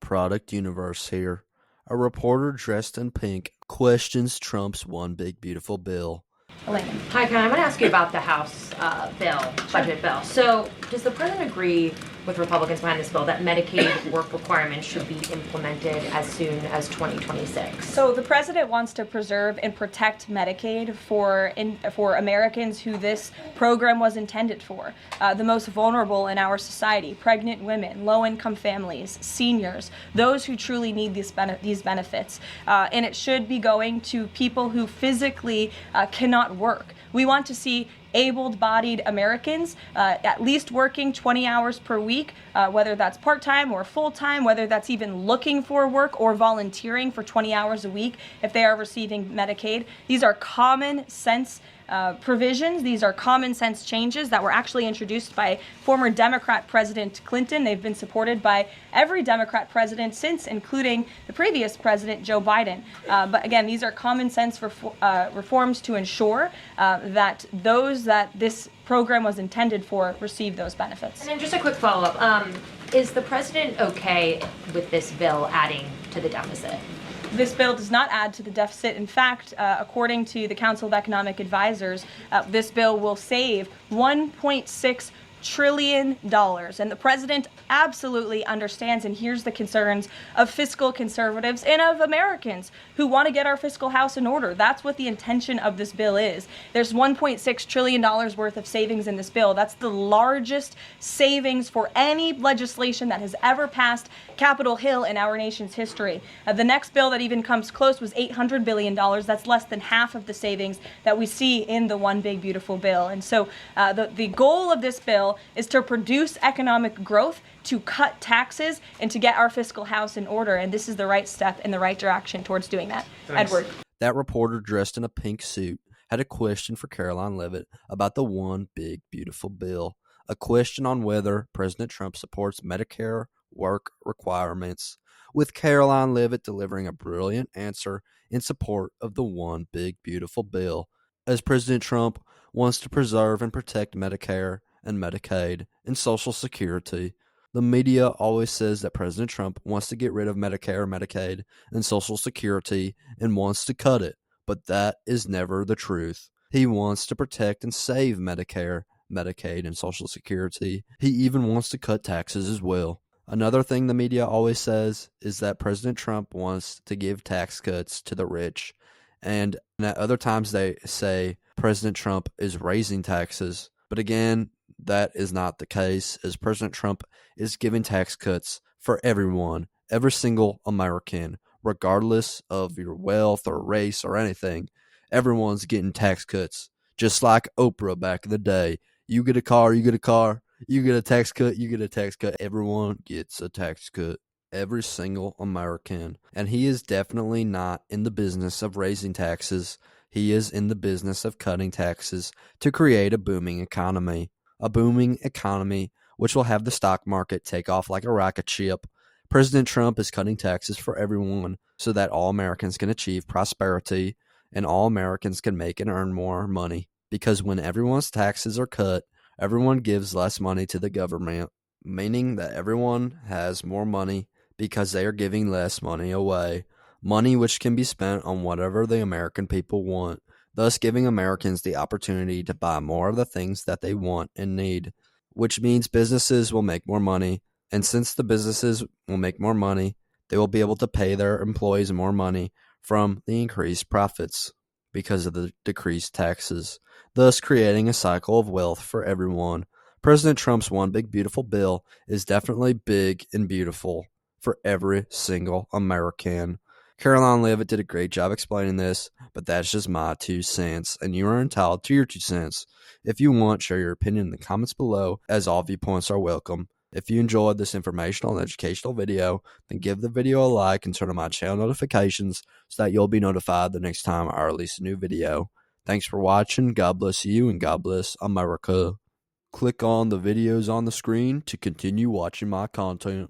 product universe here. A reporter dressed in pink questions Trump's one big beautiful bill. Elaine. Hi, Ken. I want to ask you about the House budget bill. So, does the president agree with Republicans behind this bill that Medicaid work requirements should be implemented as soon as 2026? So, the president wants to preserve and protect Medicaid for Americans who this program was intended for, the most vulnerable in our society: pregnant women, low-income families, seniors, those who truly need these benefits. And it should be going to people who physically cannot work. We want to see able-bodied Americans at least working 20 hours per week, whether that's part-time or full-time, whether that's even looking for work or volunteering for 20 hours a week if they are receiving Medicaid. These are common sense provisions. These are common sense changes that were actually introduced by former Democrat President Clinton. They've been supported by every Democrat president since, including the previous president, Joe Biden. But again, these are common sense reforms to ensure that those that this program was intended for receive those benefits. And then just a quick follow-up. Is the president okay with this bill adding to the deficit? This bill does not add to the deficit. In fact, according to the Council of Economic Advisors, this bill will save $1.6 trillion. And the president absolutely understands and hears the concerns of fiscal conservatives and of Americans who want to get our fiscal house in order. That's what the intention of this bill is. There's $1.6 trillion worth of savings in this bill. That's the largest savings for any legislation that has ever passed Capitol Hill in our nation's history. The next bill that even comes close was $800 billion. That's less than half of the savings that we see in the One Big Beautiful Bill. And so the goal of this bill is to produce economic growth, to cut taxes, and to get our fiscal house in order. And this is the right step in the right direction towards doing that. Thanks. Edward. That reporter dressed in a pink suit had a question for Karoline Leavitt about the One Big Beautiful Bill, a question on whether President Trump supports Medicare work requirements, with Karoline Leavitt delivering a brilliant answer in support of the One Big Beautiful Bill, as President Trump wants to preserve and protect Medicare and Medicaid and Social Security. The media always says that President Trump wants to get rid of Medicare, Medicaid, and Social Security and wants to cut it, but that is never the truth. He wants to protect and save Medicare, Medicaid, and Social Security. He even wants to cut taxes as well. Another thing the media always says is that President Trump wants to give tax cuts to the rich, and at other times they say President Trump is raising taxes. But again, that is not the case, as President Trump is giving tax cuts for everyone, every single American, regardless of your wealth or race or anything. Everyone's getting tax cuts, just like Oprah back in the day. You get a car, you get a car. You get a tax cut, you get a tax cut. Everyone gets a tax cut. Every single American. And he is definitely not in the business of raising taxes. He is in the business of cutting taxes to create a booming economy. A booming economy which will have the stock market take off like a rocket ship. President Trump is cutting taxes for everyone so that all Americans can achieve prosperity and all Americans can make and earn more money. Because when everyone's taxes are cut, everyone gives less money to the government, meaning that everyone has more money because they are giving less money away. Money which can be spent on whatever the American people want, thus giving Americans the opportunity to buy more of the things that they want and need, which means businesses will make more money. And since the businesses will make more money, they will be able to pay their employees more money from the increased profits because of the decreased taxes, thus creating a cycle of wealth for everyone. President Trump's One Big Beautiful Bill is definitely big and beautiful for every single American. Karoline Leavitt did a great job explaining this, but that's just my 2 cents, and you are entitled to your 2 cents. If you want, share your opinion in the comments below, as all viewpoints are welcome. If you enjoyed this informational and educational video, then give the video a like and turn on my channel notifications so that you'll be notified the next time I release a new video. Thanks for watching. God bless you and God bless America. Click on the videos on the screen to continue watching my content.